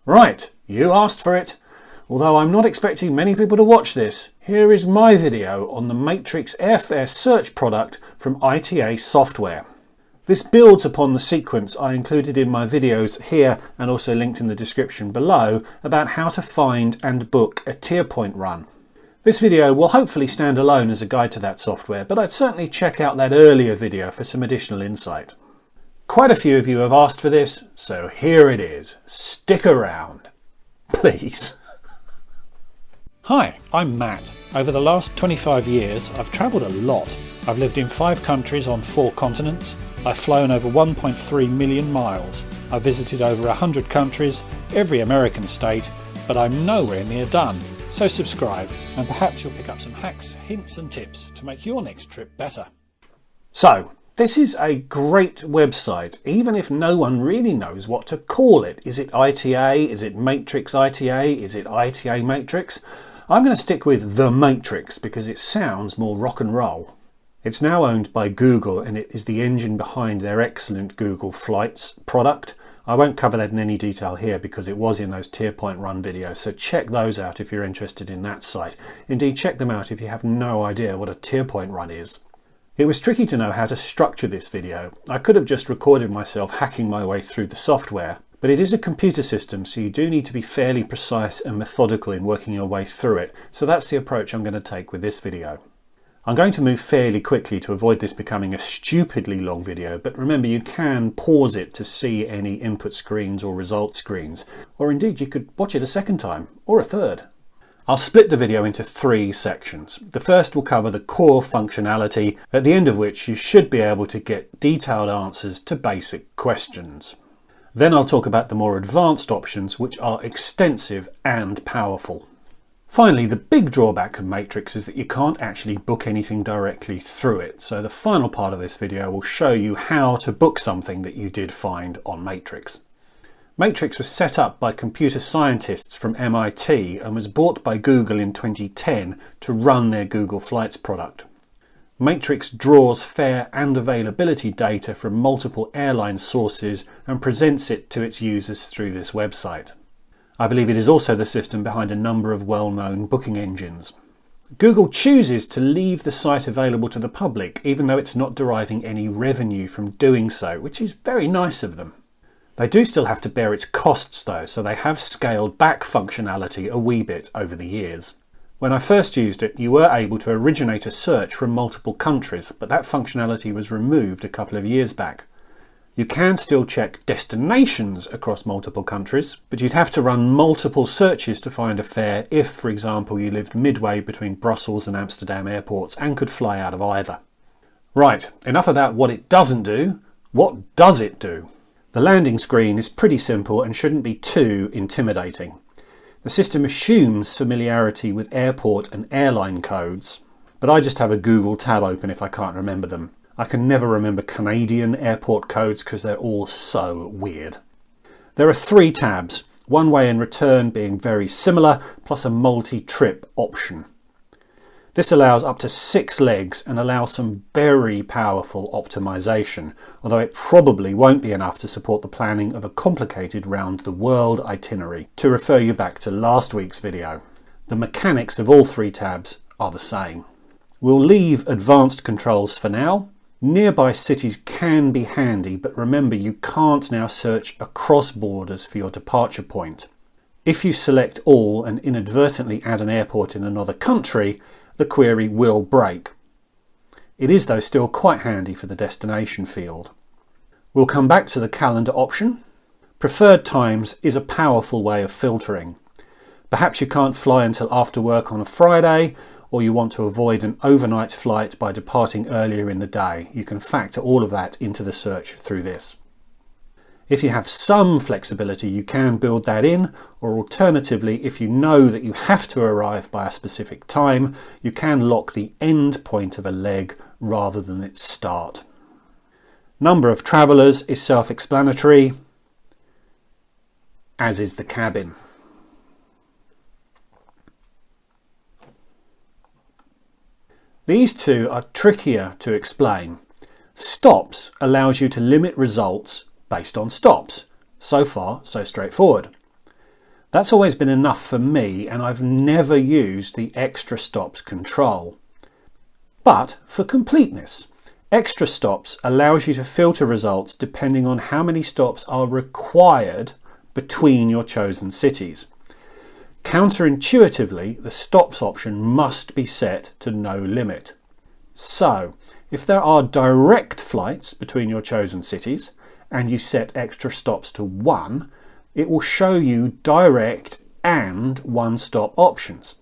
Right, you asked for it. Although I'm not expecting many people to watch this, here is my video on the Matrix Airfare Search product from ITA Software. This builds upon the sequence I included in my videos here and also linked in the description below about how to find and book a tier point run. This video will hopefully stand alone as a guide to that software, but I'd certainly check out that earlier video for some additional insight. Quite a few of you have asked for this, so here it is. Stick around, please. Hi, I'm Matt. Over the last 25 years, I've travelled a lot. I've lived in 5 countries on 4 continents. I've flown over 1.3 million miles. I've visited over 100 countries, every American state, but I'm nowhere near done. So subscribe, and perhaps you'll pick up some hacks, hints and tips to make your next trip better. So, this is a great website, even if no one really knows what to call it. Is it ITA? Is it Matrix ITA? Is it ITA Matrix? I'm going to stick with The Matrix because it sounds more rock and roll. It's now owned by Google and it is the engine behind their excellent Google Flights product. I won't cover that in any detail here because it was in those tier point run videos, so check those out if you're interested in that site. Indeed, check them out if you have no idea what a tier point run is. It was tricky to know how to structure this video. I could have just recorded myself hacking my way through the software, but it is a computer system, so you do need to be fairly precise and methodical in working your way through it, so that's the approach I'm going to take with this video. I'm going to move fairly quickly to avoid this becoming a stupidly long video, but remember you can pause it to see any input screens or result screens, or indeed you could watch it a second time, or a third. I'll split the video into 3 sections. The first will cover the core functionality, at the end of which you should be able to get detailed answers to basic questions. Then I'll talk about the more advanced options, which are extensive and powerful. Finally, the big drawback of Matrix is that you can't actually book anything directly through it, so the final part of this video will show you how to book something that you did find on Matrix. Matrix was set up by computer scientists from MIT and was bought by Google in 2010 to run their Google Flights product. Matrix draws fare and availability data from multiple airline sources and presents it to its users through this website. I believe it is also the system behind a number of well-known booking engines. Google chooses to leave the site available to the public, even though it's not deriving any revenue from doing so, which is very nice of them. They do still have to bear its costs though, so they have scaled back functionality a wee bit over the years. When I first used it, you were able to originate a search from multiple countries, but that functionality was removed a couple of years back. You can still check destinations across multiple countries, but you'd have to run multiple searches to find a fare if, for example, you lived midway between Brussels and Amsterdam airports and could fly out of either. Right, enough about what it doesn't do. What does it do? The landing screen is pretty simple and shouldn't be too intimidating. The system assumes familiarity with airport and airline codes, but I just have a Google tab open if I can't remember them. I can never remember Canadian airport codes because they're all so weird. There are 3 tabs, one way and return being very similar, plus a multi-trip option. This allows up to 6 legs and allows some very powerful optimization, although it probably won't be enough to support the planning of a complicated round-the-world itinerary, to refer you back to last week's video. The mechanics of all 3 tabs are the same. We'll leave advanced controls for now. Nearby cities can be handy, but remember you can't now search across borders for your departure point. If you select all and inadvertently add an airport in another country, the query will break. It is though still quite handy for the destination field. We'll come back to the calendar option. Preferred times is a powerful way of filtering. Perhaps you can't fly until after work on a Friday, or you want to avoid an overnight flight by departing earlier in the day. You can factor all of that into the search through this. If you have some flexibility, you can build that in, or alternatively, if you know that you have to arrive by a specific time, you can lock the end point of a leg rather than its start. Number of travellers is self-explanatory, as is the cabin. These two are trickier to explain. Stops allows you to limit results based on stops. So far, so straightforward. That's always been enough for me, and I've never used the extra stops control. But for completeness, extra stops allows you to filter results depending on how many stops are required between your chosen cities. Counterintuitively, the stops option must be set to no limit. So, if there are direct flights between your chosen cities and you set extra stops to 1, it will show you direct and one-stop options.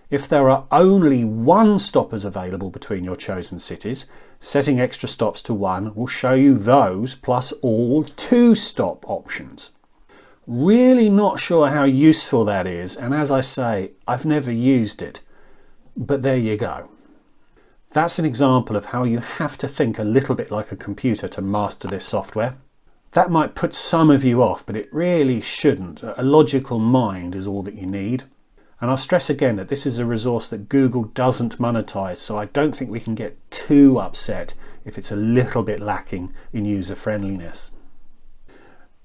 If there are only one-stoppers available between your chosen cities, setting extra stops to 1 will show you those plus all 2-stop options. Really not sure how useful that is, and as I say, I've never used it, but there you go. That's an example of how you have to think a little bit like a computer to master this software. That might put some of you off, but it really shouldn't. A logical mind is all that you need. And I'll stress again that this is a resource that Google doesn't monetize, so I don't think we can get too upset if it's a little bit lacking in user friendliness.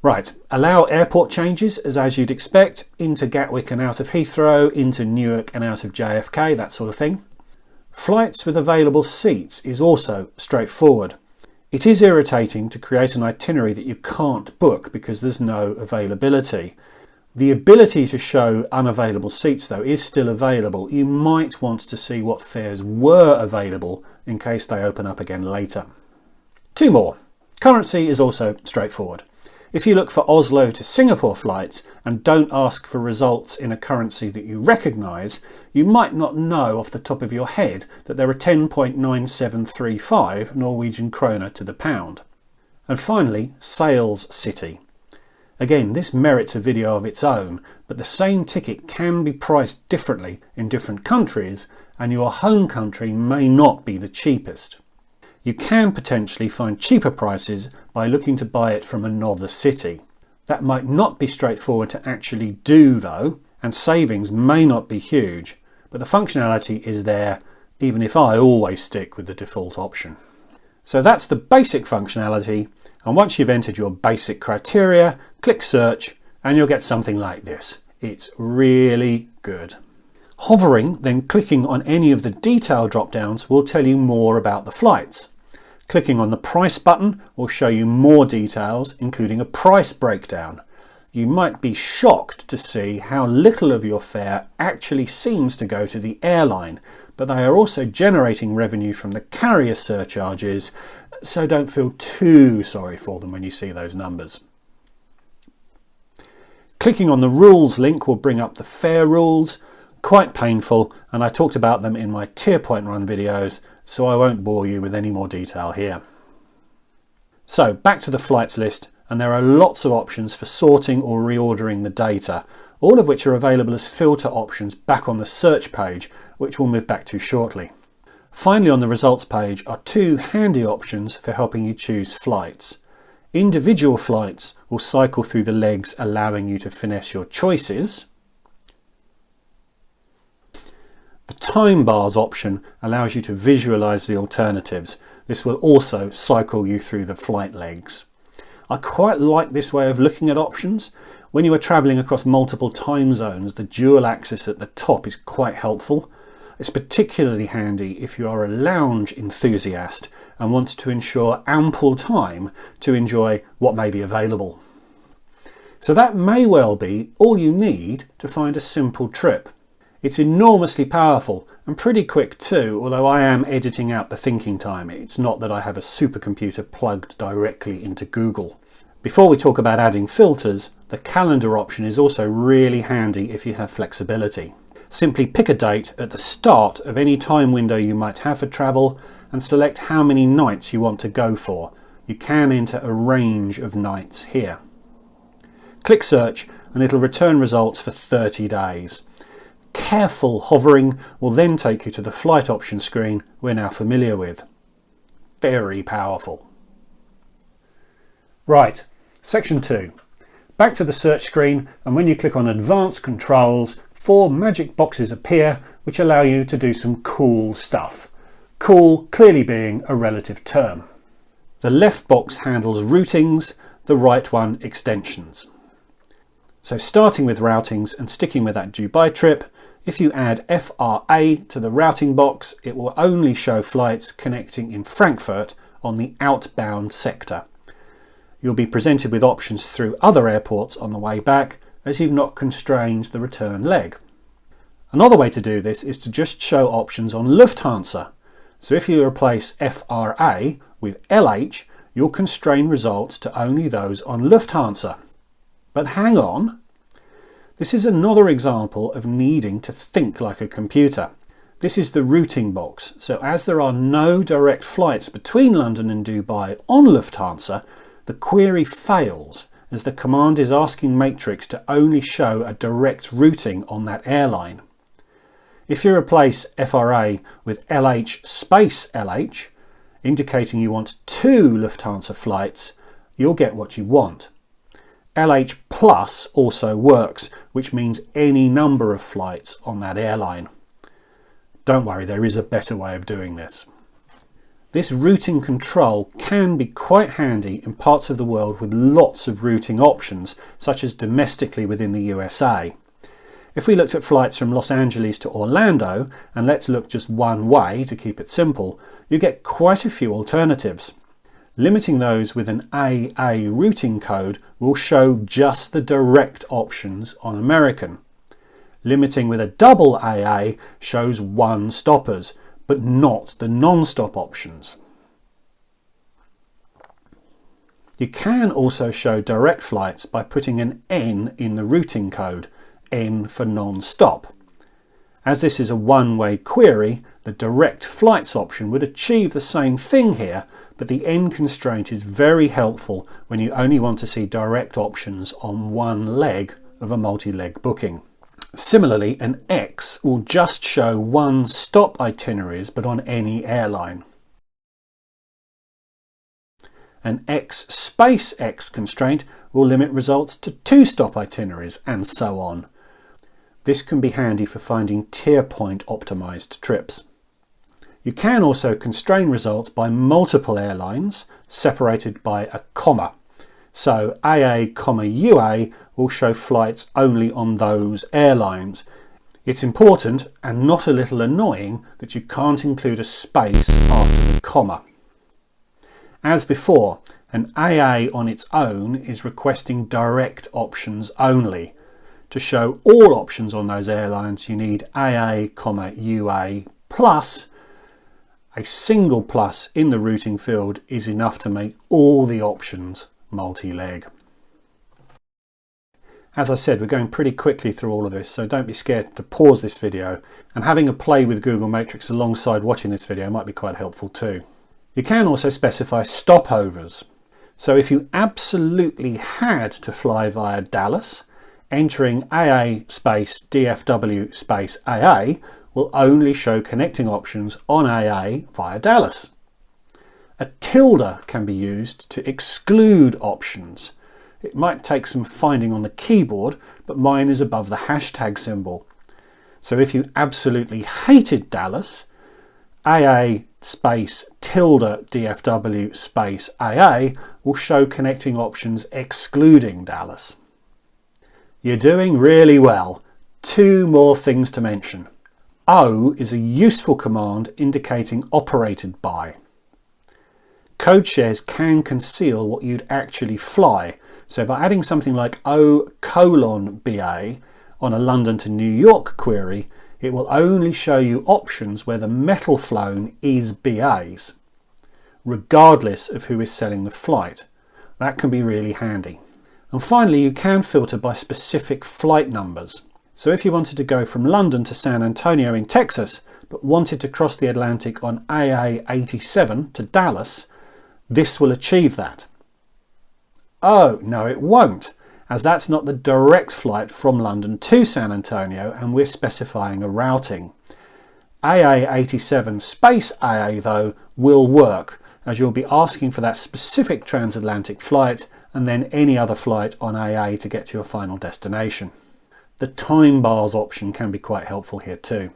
Right, allow airport changes as you'd expect, into Gatwick and out of Heathrow, into Newark and out of JFK, that sort of thing. Flights with available seats is also straightforward. It is irritating to create an itinerary that you can't book because there's no availability. The ability to show unavailable seats though is still available. You might want to see what fares were available in case they open up again later. 2 more. Currency is also straightforward. If you look for Oslo to Singapore flights and don't ask for results in a currency that you recognise, you might not know off the top of your head that there are 10.9735 Norwegian kroner to the pound. And finally, sales city. Again, this merits a video of its own, but the same ticket can be priced differently in different countries, and your home country may not be the cheapest. You can potentially find cheaper prices by looking to buy it from another city. That might not be straightforward to actually do though, and savings may not be huge, but the functionality is there, even if I always stick with the default option. So that's the basic functionality, and once you've entered your basic criteria, click search and you'll get something like this. It's really good. Hovering, then clicking on any of the detail drop-downs will tell you more about the flights. Clicking on the price button will show you more details, including a price breakdown. You might be shocked to see how little of your fare actually seems to go to the airline, but they are also generating revenue from the carrier surcharges, so don't feel too sorry for them when you see those numbers. Clicking on the rules link will bring up the fare rules. Quite painful, and I talked about them in my tier point run videos, so I won't bore you with any more detail here. So back to the flights list, and there are lots of options for sorting or reordering the data, all of which are available as filter options back on the search page, which we'll move back to shortly. Finally, on the results page are 2 handy options for helping you choose flights. Individual flights will cycle through the legs, allowing you to finesse your choices. The time bars option allows you to visualize the alternatives. This will also cycle you through the flight legs. I quite like this way of looking at options. When you are traveling across multiple time zones, the dual axis at the top is quite helpful. It's particularly handy if you are a lounge enthusiast and want to ensure ample time to enjoy what may be available. So that may well be all you need to find a simple trip. It's enormously powerful and pretty quick too, although I am editing out the thinking time. It's not that I have a supercomputer plugged directly into Google. Before we talk about adding filters, the calendar option is also really handy if you have flexibility. Simply pick a date at the start of any time window you might have for travel and select how many nights you want to go for. You can enter a range of nights here. Click search and it'll return results for 30 days. Careful hovering will then take you to the flight option screen we're now familiar with. Very powerful. Right, section 2. Back to the search screen, and when you click on Advanced Controls, 4 magic boxes appear which allow you to do some cool stuff. Cool clearly being a relative term. The left box handles routings, the right one extensions. So starting with routings and sticking with that Dubai trip, if you add FRA to the routing box, it will only show flights connecting in Frankfurt on the outbound sector. You'll be presented with options through other airports on the way back, as you've not constrained the return leg. Another way to do this is to just show options on Lufthansa. So if you replace FRA with LH, you'll constrain results to only those on Lufthansa. But hang on, this is another example of needing to think like a computer. This is the routing box, so as there are no direct flights between London and Dubai on Lufthansa, the query fails as the command is asking Matrix to only show a direct routing on that airline. If you replace FRA with LH space LH, indicating you want 2 Lufthansa flights, you'll get what you want. LH plus also works, which means any number of flights on that airline. Don't worry, there is a better way of doing this. This routing control can be quite handy in parts of the world with lots of routing options, such as domestically within the USA. If we looked at flights from Los Angeles to Orlando, and let's look just one way to keep it simple, you get quite a few alternatives. Limiting those with an AA routing code will show just the direct options on American. Limiting with a double AA shows one stoppers, but not the non-stop options. You can also show direct flights by putting an N in the routing code, N for non-stop. As this is a one-way query, the direct flights option would achieve the same thing here, but the N constraint is very helpful when you only want to see direct options on one leg of a multi-leg booking. Similarly, an X will just show one stop itineraries, but on any airline. An X space X constraint will limit results to 2 stop itineraries, and so on. This can be handy for finding tier point optimized trips. You can also constrain results by multiple airlines separated by a comma. So AA, UA will show flights only on those airlines. It's important and not a little annoying that you can't include a space after the comma. As before, an AA on its own is requesting direct options only. To show all options on those airlines, you need AA, UA plus. A single plus in the routing field is enough to make all the options multi-leg. As I said, we're going pretty quickly through all of this, so don't be scared to pause this video, and having a play with Google Matrix alongside watching this video might be quite helpful too. You can also specify stopovers. So if you absolutely had to fly via Dallas, entering AA space DFW space AA will only show connecting options on AA via Dallas. A tilde can be used to exclude options. It might take some finding on the keyboard, but mine is above the hashtag symbol. So if you absolutely hated Dallas, AA space tilde DFW space AA will show connecting options excluding Dallas. You're doing really well. 2 more things to mention. O is a useful command indicating operated by. Code shares can conceal what you'd actually fly, so by adding something like O:BA on a London to New York query, it will only show you options where the metal flown is BAs, regardless of who is selling the flight. That can be really handy. And finally, you can filter by specific flight numbers. So if you wanted to go from London to San Antonio in Texas, but wanted to cross the Atlantic on AA87 to Dallas, this will achieve that. Oh, no it won't, as that's not the direct flight from London to San Antonio, and we're specifying a routing. AA87 space AA though will work, as you'll be asking for that specific transatlantic flight and then any other flight on AA to get to your final destination. The time bars option can be quite helpful here too.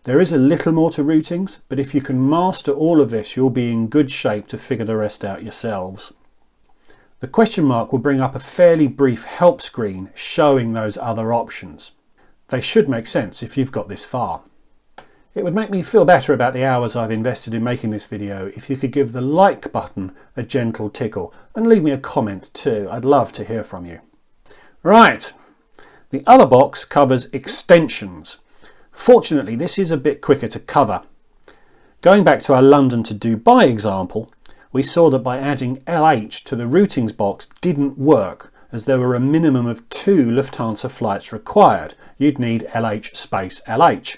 There is a little more to routings, but if you can master all of this, you'll be in good shape to figure the rest out yourselves. The question mark will bring up a fairly brief help screen showing those other options. They should make sense if you've got this far. It would make me feel better about the hours I've invested in making this video if you could give the like button a gentle tickle and leave me a comment too. I'd love to hear from you. Right, the other box covers extensions. Fortunately, this is a bit quicker to cover. Going back to our London to Dubai example, we saw that by adding LH to the routings box didn't work, as there were a minimum of 2 Lufthansa flights required. You'd need LH space LH.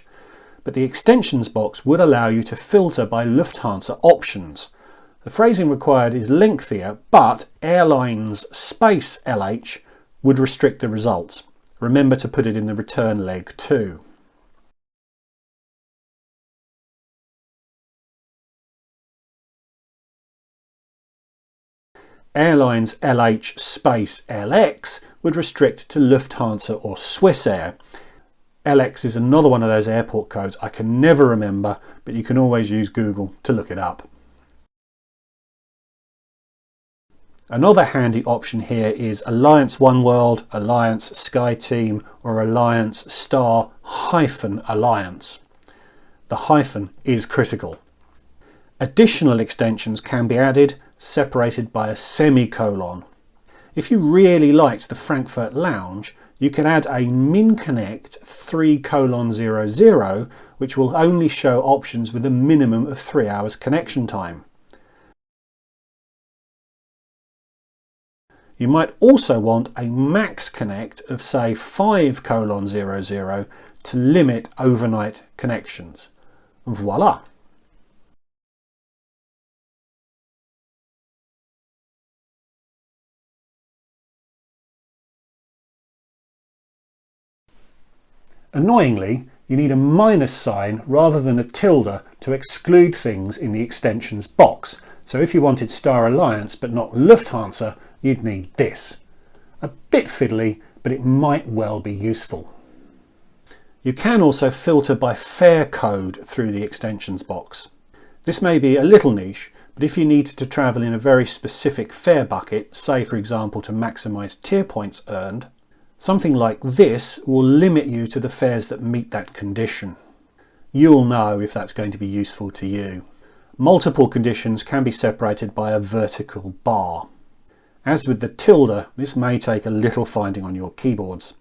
But the extensions box would allow you to filter by Lufthansa options. The phrasing required is lengthier, but airlines space LH would restrict the results. Remember to put it in the return leg too. Airlines LH space LX would restrict to Lufthansa or Swissair. LX is another one of those airport codes I can never remember, but you can always use Google to look it up. Another handy option here is Alliance Oneworld, Alliance SkyTeam or Alliance Star Alliance. The hyphen is critical. Additional extensions can be added, separated by a semicolon. If you really liked the Frankfurt Lounge, you can add a MinConnect 3:00, which will only show options with a minimum of 3 hours connection time. You might also want a max connect of say 5:00 to limit overnight connections. Voila! Annoyingly, you need a minus sign rather than a tilde to exclude things in the extensions box. So if you wanted Star Alliance but not Lufthansa, you'd need this. A bit fiddly, but it might well be useful. You can also filter by fare code through the extensions box. This may be a little niche, but if you need to travel in a very specific fare bucket, say for example to maximise tier points earned, something like this will limit you to the fares that meet that condition. You'll know if that's going to be useful to you. Multiple conditions can be separated by a vertical bar. As with the tilde, this may take a little finding on your keyboards.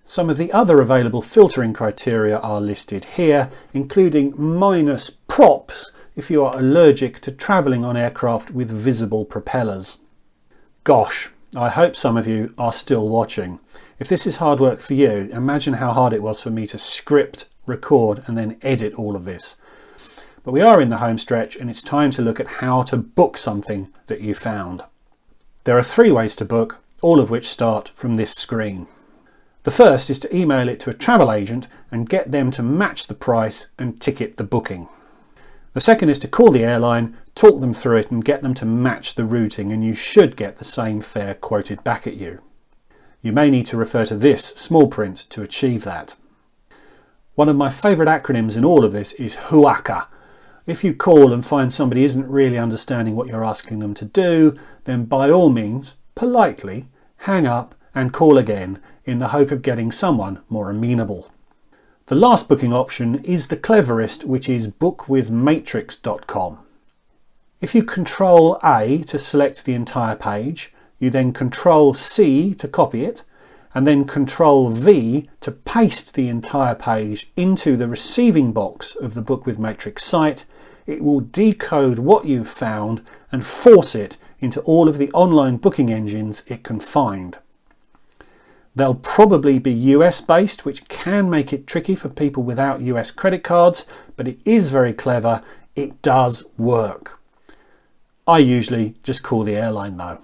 Some of the other available filtering criteria are listed here, including minus props if you are allergic to travelling on aircraft with visible propellers. Gosh, I hope some of you are still watching. If this is hard work for you, imagine how hard it was for me to script, record and then edit all of this. But we are in the home stretch and it's time to look at how to book something that you found. There are 3 ways to book, all of which start from this screen. The first is to email it to a travel agent and get them to match the price and ticket the booking. The second is to call the airline, talk them through it and get them to match the routing, and you should get the same fare quoted back at you. You may need to refer to this small print to achieve that. One of my favourite acronyms in all of this is HUACA. If you call and find somebody isn't really understanding what you're asking them to do, then by all means, politely, hang up and call again in the hope of getting someone more amenable. The last booking option is the cleverest, which is bookwithmatrix.com. If you Control A to select the entire page, you then Control C to copy it, and then Control V to paste the entire page into the receiving box of the Book with Matrix site, it will decode what you've found and force it into all of the online booking engines it can find. They'll probably be US based, which can make it tricky for people without US credit cards, but it is very clever. It does work. I usually just call the airline though.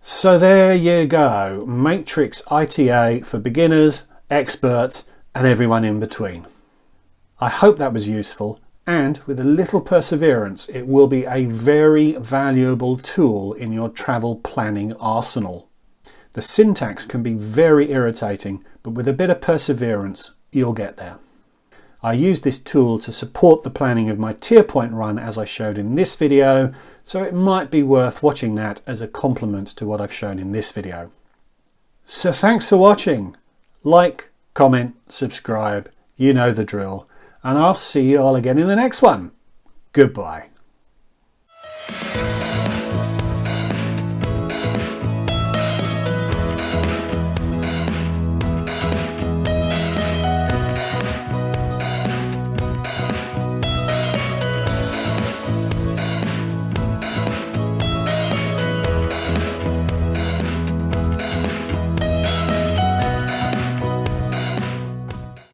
So there you go, Matrix ITA for beginners, experts and everyone in between. I hope that was useful, and with a little perseverance it will be a very valuable tool in your travel planning arsenal. The syntax can be very irritating, but with a bit of perseverance you'll get there. I use this tool to support the planning of my tier point run as I showed in this video, so it might be worth watching that as a complement to what I've shown in this video. So thanks for watching. Like, comment, subscribe, you know the drill, and I'll see you all again in the next one. Goodbye.